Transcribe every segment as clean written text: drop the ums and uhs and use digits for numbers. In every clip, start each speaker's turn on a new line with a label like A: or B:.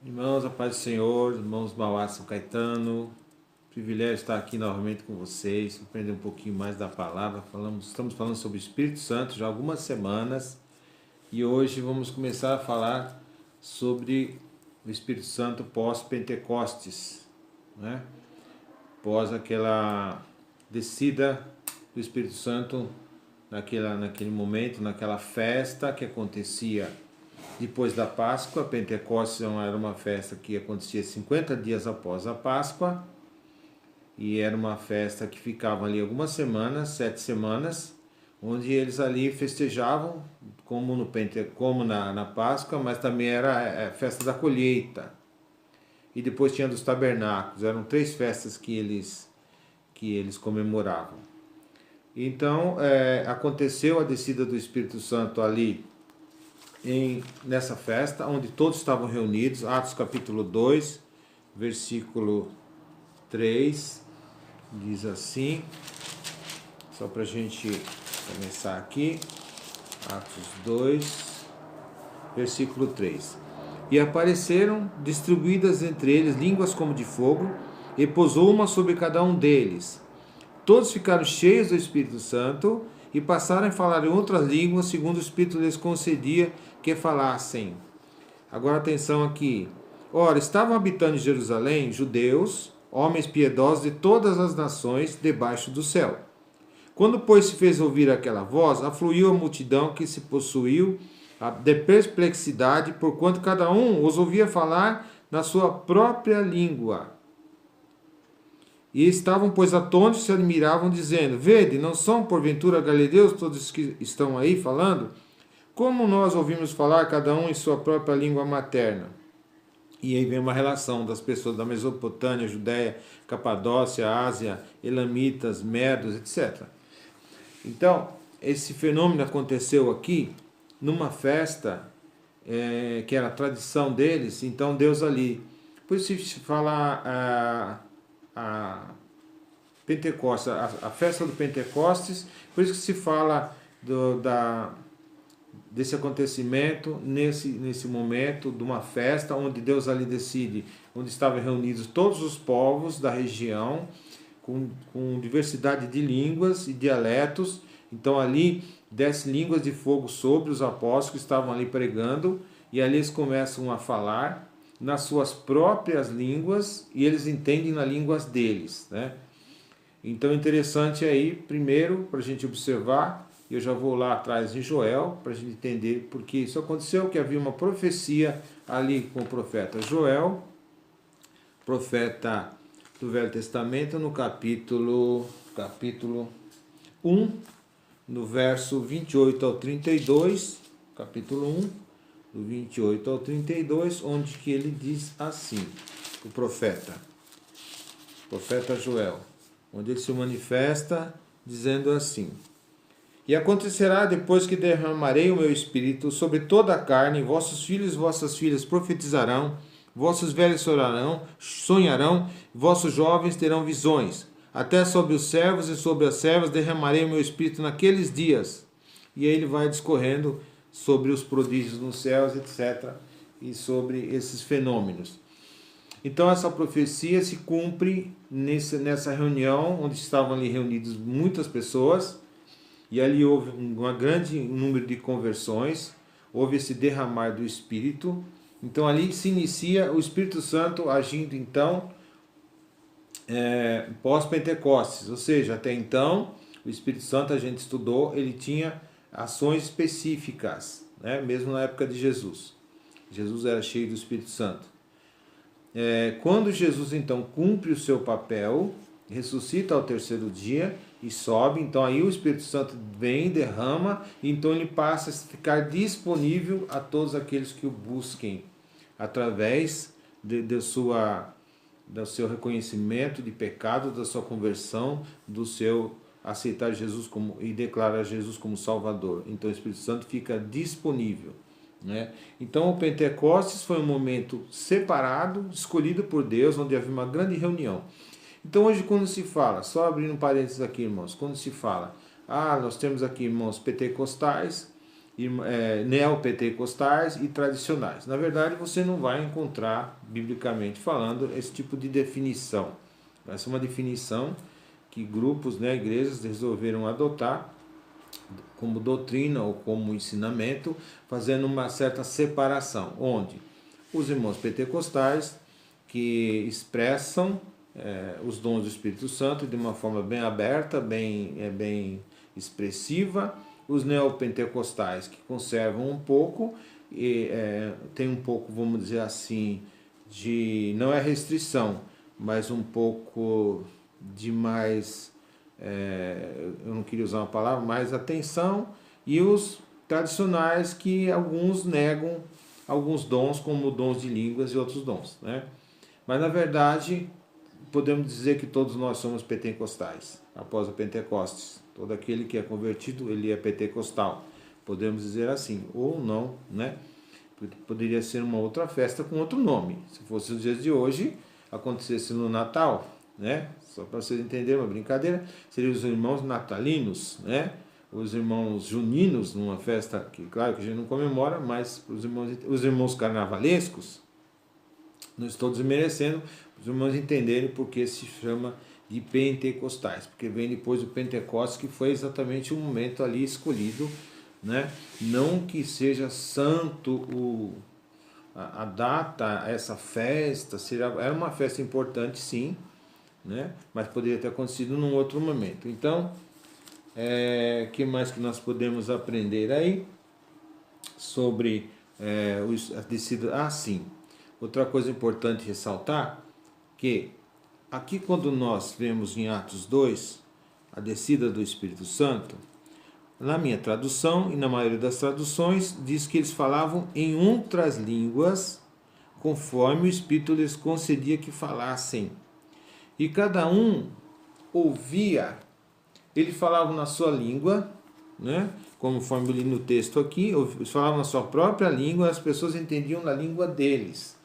A: Irmãos, a paz do Senhor, irmãos Mauá, São Caetano, privilégio estar aqui novamente com vocês, aprender um pouquinho mais da palavra. Estamos falando sobre o Espírito Santo já há algumas semanas e hoje vamos começar a falar sobre o Espírito Santo pós-Pentecostes, né? Pós aquela descida do Espírito Santo naquele momento, naquela festa que acontecia depois da Páscoa. Pentecostes era uma festa que acontecia 50 dias após a Páscoa e era uma festa que ficava ali algumas semanas, 7 semanas, onde eles ali festejavam como na Páscoa, mas também era a festa da colheita. E depois tinha dos tabernáculos, eram 3 festas que eles comemoravam. Então aconteceu a descida do Espírito Santo ali nessa festa, onde todos estavam reunidos. Atos capítulo 2, versículo 3, diz assim, só para a gente começar aqui, Atos 2, versículo 3. E apareceram distribuídas entre eles línguas como de fogo, e pousou uma sobre cada um deles. Todos ficaram cheios do Espírito Santo e passaram a falar em outras línguas, segundo o Espírito lhes concedia que falassem. Agora atenção aqui. Ora, estavam habitando em Jerusalém judeus, homens piedosos de todas as nações debaixo do céu. Quando, pois, se fez ouvir aquela voz, afluiu a multidão que se possuiu de perplexidade, porquanto cada um os ouvia falar na sua própria língua. E estavam, pois, atônitos e se admiravam, dizendo: Vede, não são porventura galileus todos que estão aí falando? Como nós ouvimos falar, cada um em sua própria língua materna? E aí vem uma relação das pessoas da Mesopotâmia, Judéia, Capadócia, Ásia, Elamitas, Medos, etc. Então, esse fenômeno aconteceu aqui numa festa que era a tradição deles. Então, Deus ali. Por isso se fala a Pentecostes, a festa do Pentecostes, por isso que se fala desse acontecimento, nesse momento de uma festa, onde Deus ali decide, onde estavam reunidos todos os povos da região, com diversidade de línguas e dialetos. Então ali desce línguas de fogo sobre os apóstolos que estavam ali pregando, e ali eles começam a falar nas suas próprias línguas, e eles entendem nas línguas deles, né? Então é interessante aí, primeiro, para a gente observar, eu já vou lá atrás em Joel, para a gente entender porque isso aconteceu, que havia uma profecia ali com o profeta Joel, profeta do Velho Testamento, no capítulo 1, no verso 28 ao 32, capítulo 1, do 28 ao 32, onde que ele diz assim, o profeta Joel, onde ele se manifesta dizendo assim: E acontecerá depois que derramarei o meu espírito sobre toda a carne, vossos filhos e vossas filhas profetizarão, vossos velhos sonharão, vossos jovens terão visões. Até sobre os servos e sobre as servas derramarei o meu espírito naqueles dias. E aí ele vai discorrendo sobre os prodígios nos céus, etc., e sobre esses fenômenos. Então essa profecia se cumpre nessa reunião, onde estavam ali reunidas muitas pessoas, e ali houve um grande número de conversões, houve esse derramar do Espírito. Então ali se inicia o Espírito Santo agindo então pós-Pentecostes, ou seja, até então o Espírito Santo, a gente estudou, ele tinha ações específicas, né? Mesmo na época de Jesus. Jesus era cheio do Espírito Santo. Quando Jesus então cumpre o seu papel, ressuscita ao terceiro dia e sobe, então aí o Espírito Santo vem, derrama, e então ele passa a ficar disponível a todos aqueles que o busquem, através do seu reconhecimento de pecado, da sua conversão, do seu aceitar Jesus e declarar Jesus como Salvador. Então o Espírito Santo fica disponível, né? Então o Pentecostes foi um momento separado, escolhido por Deus, onde havia uma grande reunião. Então hoje quando se fala, só abrindo um parênteses aqui, irmãos, quando se fala, nós temos aqui, irmãos, pentecostais, neopentecostais e tradicionais. Na verdade, você não vai encontrar, biblicamente falando, esse tipo de definição. Essa é uma definição que grupos, né, igrejas resolveram adotar como doutrina ou como ensinamento, fazendo uma certa separação, onde os irmãos pentecostais que expressam os dons do Espírito Santo de uma forma bem aberta, bem expressiva, os neopentecostais que conservam um pouco, e tem um pouco, vamos dizer assim, não é restrição, mas um pouco de mais, eu não queria usar uma palavra, mais atenção, e os tradicionais que alguns negam alguns dons, como dons de línguas e outros dons, né? Mas na verdade, podemos dizer que todos nós somos pentecostais, após o Pentecostes. Todo aquele que é convertido, ele é pentecostal. Podemos dizer assim, ou não, né? Poderia ser uma outra festa com outro nome. Se fosse os dias de hoje, acontecesse no Natal, né? Só para vocês entenderem, uma brincadeira, seriam os irmãos natalinos, né? Os irmãos juninos, numa festa que, claro, que a gente não comemora, mas os irmãos carnavalescos, não estou desmerecendo, os irmãos entenderem porque se chama de pentecostais, porque vem depois do Pentecostes, que foi exatamente o momento ali escolhido, né? Não que seja santo a data, essa festa, era uma festa importante, sim, né? Mas poderia ter acontecido num outro momento. Então, que mais que nós podemos aprender aí sobre a descida? Sim. Outra coisa importante ressaltar, que aqui quando nós vemos em Atos 2, a descida do Espírito Santo, na minha tradução e na maioria das traduções, diz que eles falavam em outras línguas, conforme o Espírito lhes concedia que falassem. E cada um ouvia, ele falava na sua língua, né? Conforme eu li no texto aqui, eles falavam na sua própria língua, as pessoas entendiam na língua deles.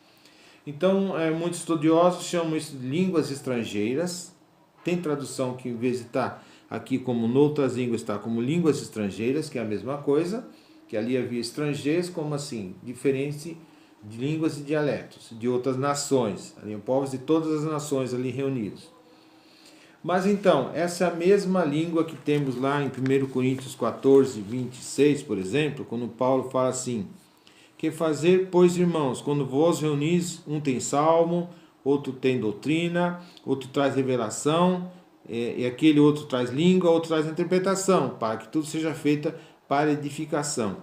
A: Então, muitos estudiosos chamam isso de línguas estrangeiras. Tem tradução que, em vez de estar aqui como noutras línguas, está como línguas estrangeiras, que é a mesma coisa, que ali havia estrangeiros, como assim, diferente de línguas e dialetos, de outras nações, ali, povos de todas as nações ali reunidos. Mas então, essa é a mesma língua que temos lá em 1 Coríntios 14, 26, por exemplo, quando Paulo fala assim: que fazer, pois, irmãos, quando vos reunis, um tem salmo, outro tem doutrina, outro traz revelação, e aquele outro traz língua, outro traz interpretação, para que tudo seja feito para edificação.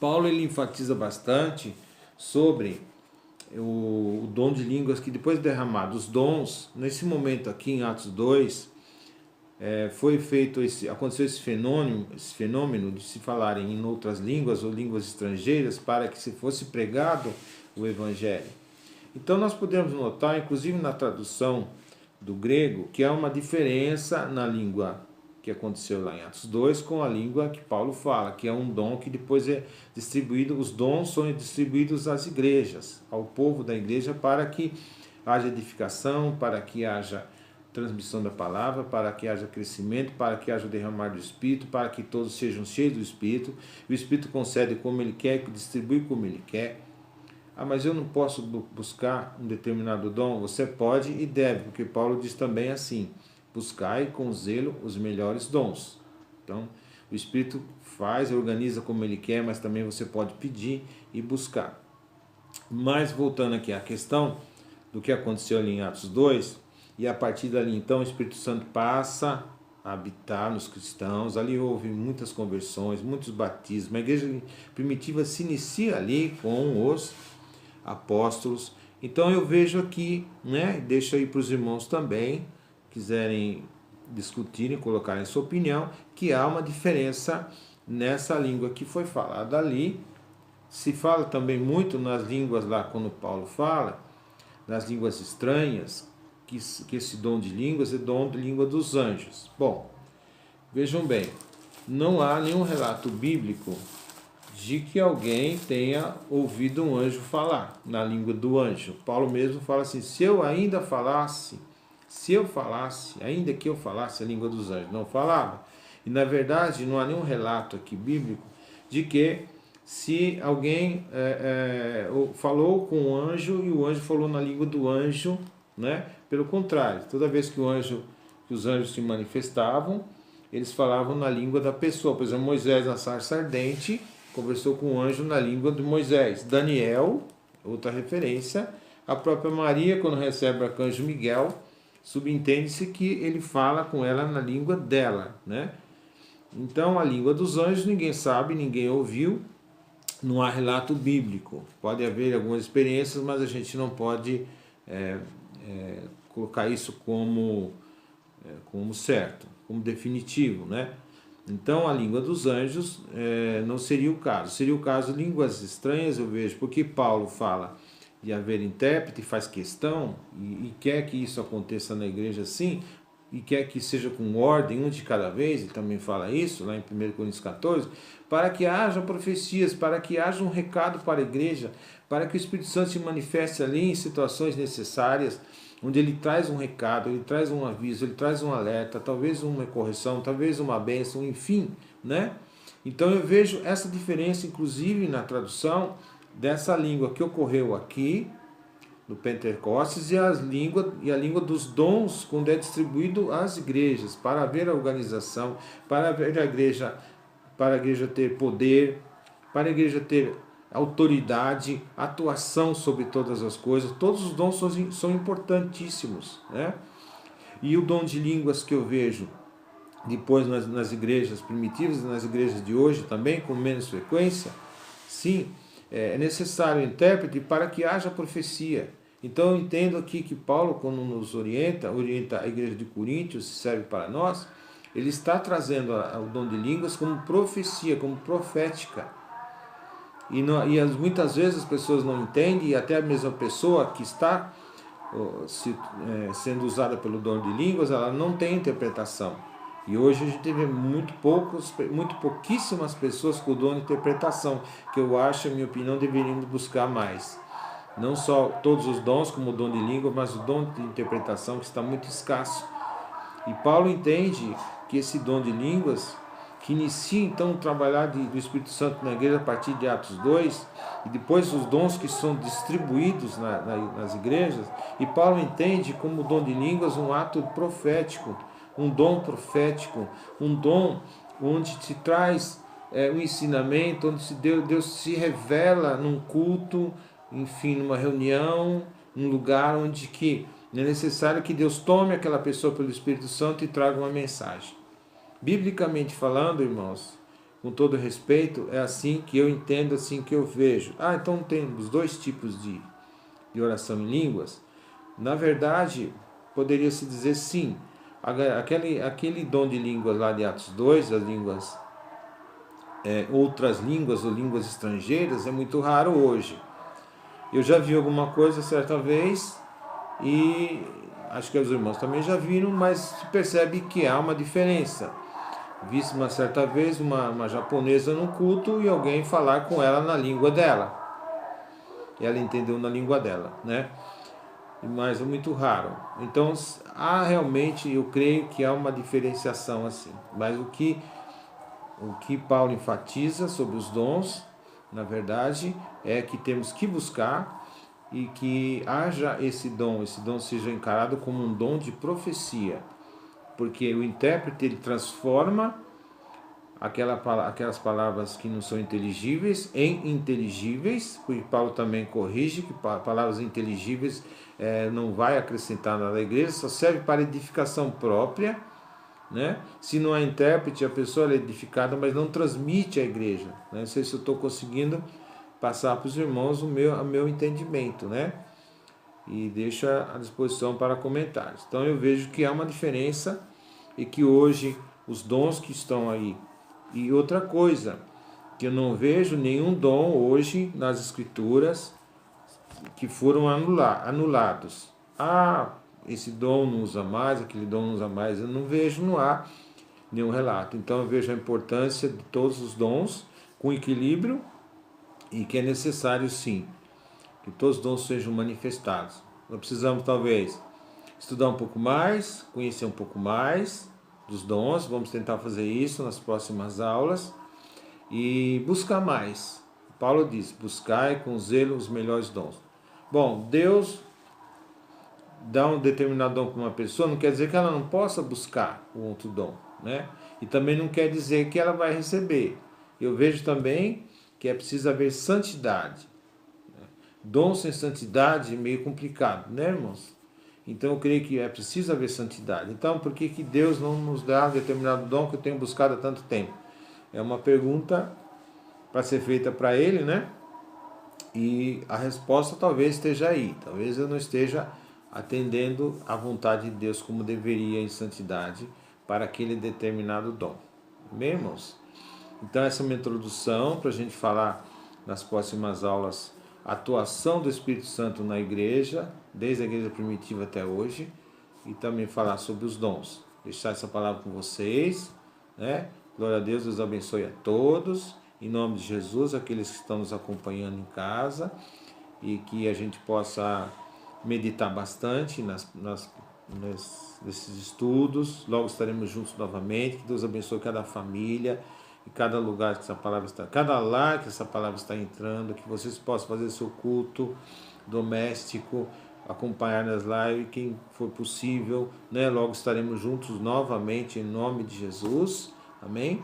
A: Paulo ele enfatiza bastante sobre o dom de línguas, que depois de derramado os dons, nesse momento aqui em Atos 2, foi feito aconteceu esse fenômeno de se falarem em outras línguas ou línguas estrangeiras para que se fosse pregado o Evangelho. Então nós podemos notar, inclusive na tradução do grego, que há uma diferença na língua que aconteceu lá em Atos 2 com a língua que Paulo fala, que é um dom que depois é distribuído, os dons são distribuídos às igrejas, ao povo da igreja, para que haja edificação, para que haja transmissão da palavra, para que haja crescimento, para que haja o derramar do Espírito, para que todos sejam cheios do Espírito. O Espírito concede como Ele quer, distribui como Ele quer. Mas eu não posso buscar um determinado dom? Você pode e deve, porque Paulo diz também assim: buscai com zelo os melhores dons. Então, o Espírito faz, organiza como Ele quer, mas também você pode pedir e buscar. Mas voltando aqui à questão do que aconteceu ali em Atos 2, e a partir dali então o Espírito Santo passa a habitar nos cristãos. Ali houve muitas conversões, muitos batismos. A igreja primitiva se inicia ali com os apóstolos. Então eu vejo aqui, né, deixo aí para os irmãos também, quiserem discutirem, colocarem sua opinião, que há uma diferença nessa língua que foi falada ali. Se fala também muito nas línguas lá, quando Paulo fala, nas línguas estranhas, que esse dom de línguas é dom de língua dos anjos. Bom, vejam bem, não há nenhum relato bíblico de que alguém tenha ouvido um anjo falar na língua do anjo. Paulo mesmo fala assim: se eu falasse, ainda que eu falasse a língua dos anjos, não falava. E na verdade não há nenhum relato aqui bíblico de que se alguém falou com o anjo e o anjo falou na língua do anjo, né? Pelo contrário, toda vez que que os anjos se manifestavam, eles falavam na língua da pessoa. Por exemplo, Moisés na sarça ardente conversou com o anjo na língua de Moisés. Daniel, outra referência, a própria Maria, quando recebe o arcanjo Miguel, subentende-se que ele fala com ela na língua dela, né? Então, a língua dos anjos ninguém sabe, ninguém ouviu, não há relato bíblico. Pode haver algumas experiências, mas a gente não pode colocar isso como certo, como definitivo, né? Então, a língua dos anjos não seria o caso. Seria o caso de línguas estranhas, eu vejo, porque Paulo fala de haver intérprete, faz questão e quer que isso aconteça na igreja assim, e quer que seja com ordem, um de cada vez, ele também fala isso lá em 1 Coríntios 14, para que haja profecias, para que haja um recado para a igreja, para que o Espírito Santo se manifeste ali em situações necessárias, onde ele traz um recado, ele traz um aviso, ele traz um alerta, talvez uma correção, talvez uma bênção, enfim, né? Então eu vejo essa diferença, inclusive na tradução dessa língua que ocorreu aqui, do Pentecostes, e a língua dos dons, quando é distribuído às igrejas, para haver a organização, para haver a igreja ter poder, para a igreja ter autoridade, atuação sobre todas as coisas. Todos os dons são importantíssimos, né? E o dom de línguas que eu vejo depois nas igrejas primitivas e nas igrejas de hoje também, com menos frequência, sim, é necessário o intérprete para que haja profecia. Então eu entendo aqui que Paulo, quando nos orienta a igreja de Coríntios, serve para nós, ele está trazendo o dom de línguas como profecia, como profética. Muitas vezes as pessoas não entendem, e até a mesma pessoa que está sendo usada pelo dom de línguas, ela não tem interpretação. E hoje a gente vê muito pouquíssimas pessoas com o dom de interpretação, que eu acho, na minha opinião, deveríamos buscar mais. Não só todos os dons, como o dom de língua, mas o dom de interpretação, que está muito escasso. E Paulo entende que esse dom de línguas, que inicia então o trabalhar do Espírito Santo na igreja a partir de Atos 2, e depois os dons que são distribuídos nas igrejas, e Paulo entende como o dom de línguas um ato profético, um dom profético, um dom onde se traz um ensinamento, onde Deus se revela num culto, enfim, numa reunião, num lugar onde que é necessário que Deus tome aquela pessoa pelo Espírito Santo e traga uma mensagem. Biblicamente falando, irmãos, com todo respeito, é assim que eu entendo, assim que eu vejo. Então temos dois tipos de oração em línguas. Na verdade, poderia-se dizer sim. Aquele dom de línguas lá de Atos 2, as línguas, outras línguas ou línguas estrangeiras, é muito raro hoje. Eu já vi alguma coisa certa vez e acho que os irmãos também já viram, mas se percebe que há uma diferença. Vi uma certa vez uma japonesa no culto e alguém falar com ela na língua dela. E ela entendeu na língua dela, né? Mas é muito raro. Então, realmente, eu creio que há uma diferenciação assim. Mas o que Paulo enfatiza sobre os dons, na verdade, é que temos que buscar e que haja esse dom seja encarado como um dom de profecia. Porque o intérprete ele transforma aquelas palavras que não são inteligíveis em inteligíveis, porque Paulo também corrige que palavras inteligíveis não vai acrescentar nada à igreja, só serve para edificação própria, né? Se não há intérprete, a pessoa é edificada, mas não transmite à igreja, né? Não sei se eu estou conseguindo passar para os irmãos o meu entendimento, né? E deixo à disposição para comentários. Então eu vejo que há uma diferença e que hoje os dons que estão aí. E outra coisa, que eu não vejo nenhum dom hoje nas escrituras que foram anulados. Esse dom não usa mais, aquele dom não usa mais. Eu não vejo, não há nenhum relato. Então eu vejo a importância de todos os dons com equilíbrio e que é necessário sim que todos os dons sejam manifestados. Nós precisamos talvez estudar um pouco mais, conhecer um pouco mais dos dons. Vamos tentar fazer isso nas próximas aulas e buscar mais. Paulo diz, buscai com zelo os melhores dons. Bom, Deus dá um determinado dom para uma pessoa, não quer dizer que ela não possa buscar o outro dom, né? E também não quer dizer que ela vai receber. Eu vejo também que é preciso haver santidade. Dom sem santidade é meio complicado, né, irmãos? Então eu creio que é preciso haver santidade. Então por que Deus não nos dá um determinado dom que eu tenho buscado há tanto tempo? É uma pergunta para ser feita para Ele, né? E a resposta talvez esteja aí. Talvez eu não esteja atendendo à vontade de Deus como deveria em santidade para aquele determinado dom. Amém, irmãos? Então essa é uma introdução para a gente falar nas próximas aulas a atuação do Espírito Santo na igreja, desde a igreja primitiva até hoje, e também falar sobre os dons. Deixar essa palavra com vocês, né? Glória a Deus, Deus abençoe a todos. Em nome de Jesus, aqueles que estão nos acompanhando em casa, e que a gente possa meditar bastante nesses estudos. Logo estaremos juntos novamente. Que Deus abençoe cada família e cada lugar que essa palavra está, cada lar que essa palavra está entrando, que vocês possam fazer seu culto doméstico, acompanhar nas lives, quem for possível, né? Logo estaremos juntos novamente em nome de Jesus. Amém?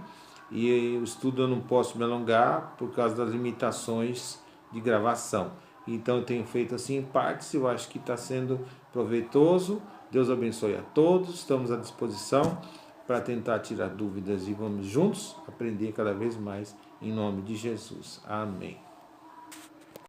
A: E o estudo eu não posso me alongar por causa das limitações de gravação. Então eu tenho feito assim em partes, eu acho que está sendo proveitoso. Deus abençoe a todos, estamos à disposição para tentar tirar dúvidas e vamos juntos aprender cada vez mais em nome de Jesus. Amém.